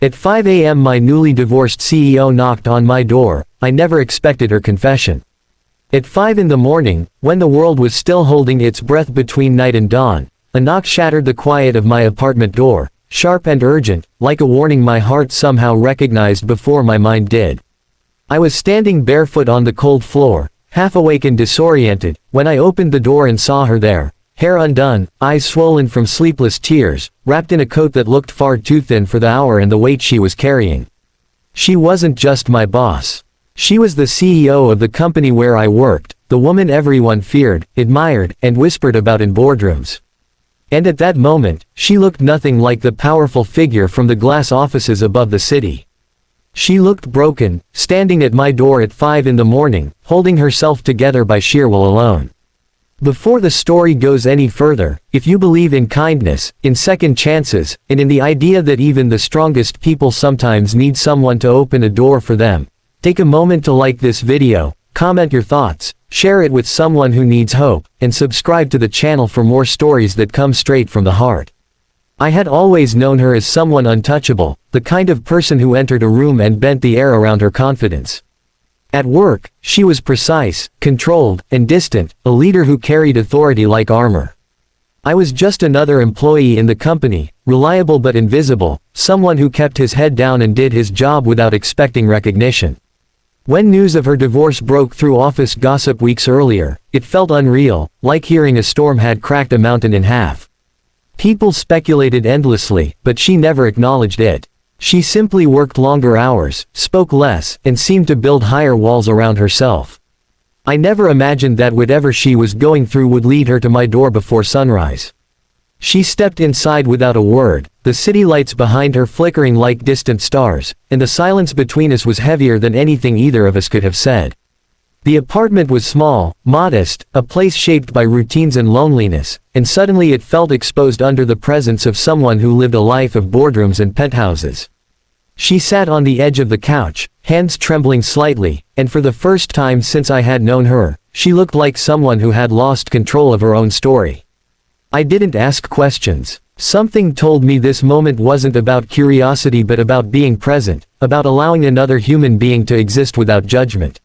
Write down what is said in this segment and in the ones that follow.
At 5 a.m. my newly divorced CEO knocked on my door. I never expected her confession. At 5 in the morning, when the world was still holding its breath between night and dawn, a knock shattered the quiet of my apartment door, sharp and urgent, like a warning my heart somehow recognized before my mind did. I was standing barefoot on the cold floor, half awake and disoriented, when I opened the door and saw her there, hair undone, eyes swollen from sleepless tears, wrapped in a coat that looked far too thin for the hour and the weight she was carrying. She wasn't just my boss. She was the CEO of the company where I worked, the woman everyone feared, admired, and whispered about in boardrooms. And at that moment, she looked nothing like the powerful figure from the glass offices above the city. She looked broken, standing at my door at 5 in the morning, holding herself together by sheer will alone. Before the story goes any further, if you believe in kindness, in second chances, and in the idea that even the strongest people sometimes need someone to open a door for them, take a moment to like this video, comment your thoughts, share it with someone who needs hope, and subscribe to the channel for more stories that come straight from the heart. I had always known her as someone untouchable, the kind of person who entered a room and bent the air around her confidence. At work, she was precise, controlled, and distant, a leader who carried authority like armor. I was just another employee in the company, reliable but invisible, someone who kept his head down and did his job without expecting recognition. When news of her divorce broke through office gossip weeks earlier, it felt unreal, like hearing a storm had cracked a mountain in half. People speculated endlessly, but she never acknowledged it. She simply worked longer hours, spoke less, and seemed to build higher walls around herself. I never imagined that whatever she was going through would lead her to my door before sunrise. She stepped inside without a word, the city lights behind her flickering like distant stars, and the silence between us was heavier than anything either of us could have said. The apartment was small, modest, a place shaped by routines and loneliness, and suddenly it felt exposed under the presence of someone who lived a life of boardrooms and penthouses. She sat on the edge of the couch, hands trembling slightly, and for the first time since I had known her, she looked like someone who had lost control of her own story. I didn't ask questions. Something told me this moment wasn't about curiosity but about being present, about allowing another human being to exist without judgment.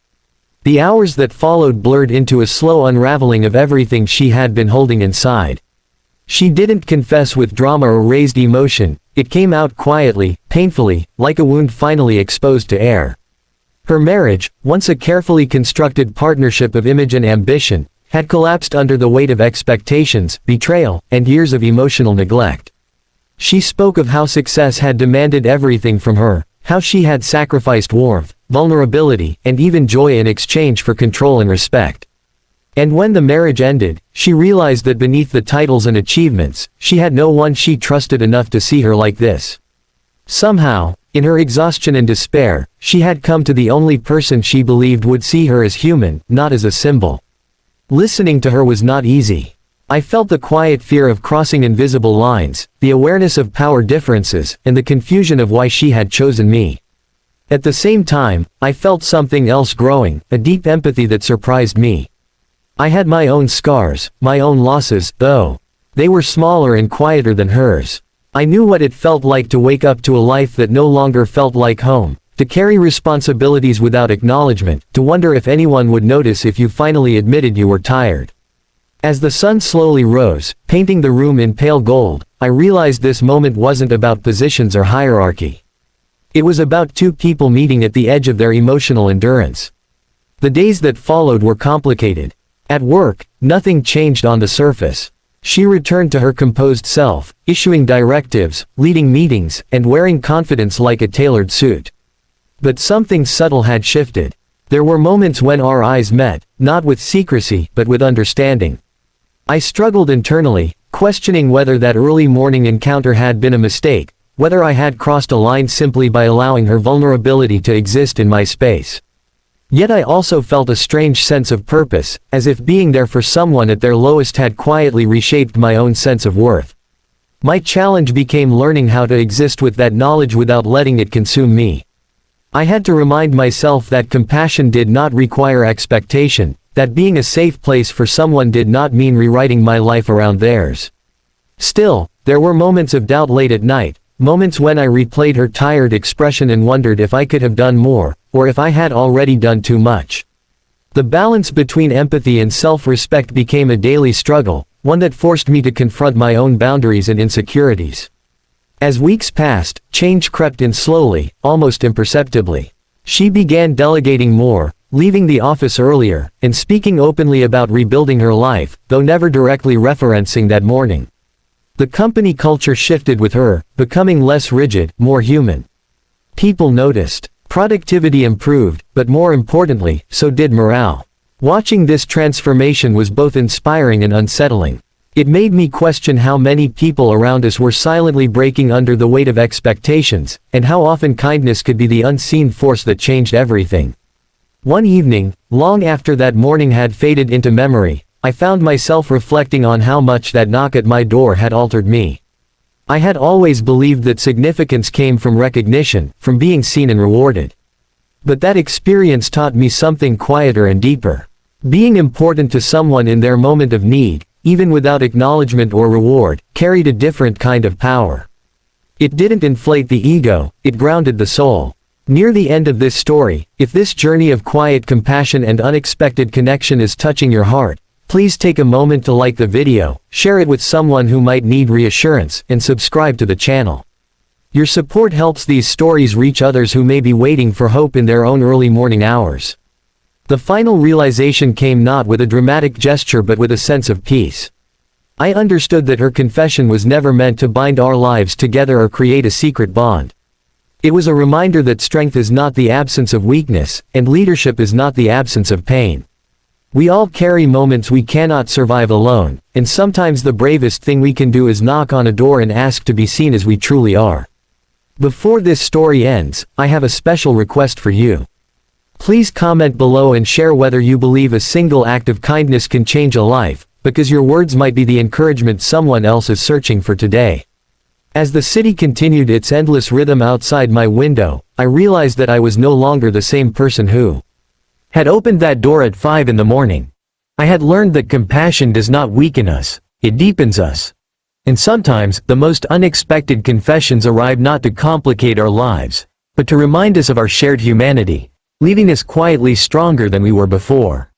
The hours that followed blurred into a slow unraveling of everything she had been holding inside. She didn't confess with drama or raised emotion, it came out quietly, painfully, like a wound finally exposed to air. Her marriage, once a carefully constructed partnership of image and ambition, had collapsed under the weight of expectations, betrayal, and years of emotional neglect. She spoke of how success had demanded everything from her, how she had sacrificed warmth, vulnerability, and even joy in exchange for control and respect. And when the marriage ended, she realized that beneath the titles and achievements, she had no one she trusted enough to see her like this. Somehow, in her exhaustion and despair, she had come to the only person she believed would see her as human, not as a symbol. Listening to her was not easy. I felt the quiet fear of crossing invisible lines, the awareness of power differences, and the confusion of why she had chosen me. At the same time, I felt something else growing, a deep empathy that surprised me. I had my own scars, my own losses, though. They were smaller and quieter than hers. I knew what it felt like to wake up to a life that no longer felt like home, to carry responsibilities without acknowledgement, to wonder if anyone would notice if you finally admitted you were tired. As the sun slowly rose, painting the room in pale gold, I realized this moment wasn't about positions or hierarchy. It was about two people meeting at the edge of their emotional endurance. The days that followed were complicated. At work, nothing changed on the surface. She returned to her composed self, issuing directives, leading meetings, and wearing confidence like a tailored suit. But something subtle had shifted. There were moments when our eyes met, not with secrecy, but with understanding. I struggled internally, questioning whether that early morning encounter had been a mistake, whether I had crossed a line simply by allowing her vulnerability to exist in my space. Yet I also felt a strange sense of purpose, as if being there for someone at their lowest had quietly reshaped my own sense of worth. My challenge became learning how to exist with that knowledge without letting it consume me. I had to remind myself that compassion did not require expectation, that being a safe place for someone did not mean rewriting my life around theirs. Still, there were moments of doubt late at night, moments when I replayed her tired expression and wondered if I could have done more, or if I had already done too much. The balance between empathy and self-respect became a daily struggle, one that forced me to confront my own boundaries and insecurities. As weeks passed, change crept in slowly, almost imperceptibly. She began delegating more, leaving the office earlier, and speaking openly about rebuilding her life, though never directly referencing that morning. The company culture shifted with her, becoming less rigid, more human. People noticed. Productivity improved, but more importantly, so did morale. Watching this transformation was both inspiring and unsettling. It made me question how many people around us were silently breaking under the weight of expectations, and how often kindness could be the unseen force that changed everything. One evening, long after that morning had faded into memory, I found myself reflecting on how much that knock at my door had altered me. I had always believed that significance came from recognition, from being seen and rewarded. But that experience taught me something quieter and deeper. Being important to someone in their moment of need, even without acknowledgement or reward, carried a different kind of power. It didn't inflate the ego, it grounded the soul. Near the end of this story, if this journey of quiet compassion and unexpected connection is touching your heart, please take a moment to like the video, share it with someone who might need reassurance, and subscribe to the channel. Your support helps these stories reach others who may be waiting for hope in their own early morning hours. The final realization came not with a dramatic gesture but with a sense of peace. I understood that her confession was never meant to bind our lives together or create a secret bond. It was a reminder that strength is not the absence of weakness, and leadership is not the absence of pain. We all carry moments we cannot survive alone, and sometimes the bravest thing we can do is knock on a door and ask to be seen as we truly are. Before this story ends, I have a special request for you. Please comment below and share whether you believe a single act of kindness can change a life, because your words might be the encouragement someone else is searching for today. As the city continued its endless rhythm outside my window, I realized that I was no longer the same person who had opened that door at 5 in the morning. I had learned that compassion does not weaken us, it deepens us. And sometimes, the most unexpected confessions arrive not to complicate our lives, but to remind us of our shared humanity, leaving us quietly stronger than we were before.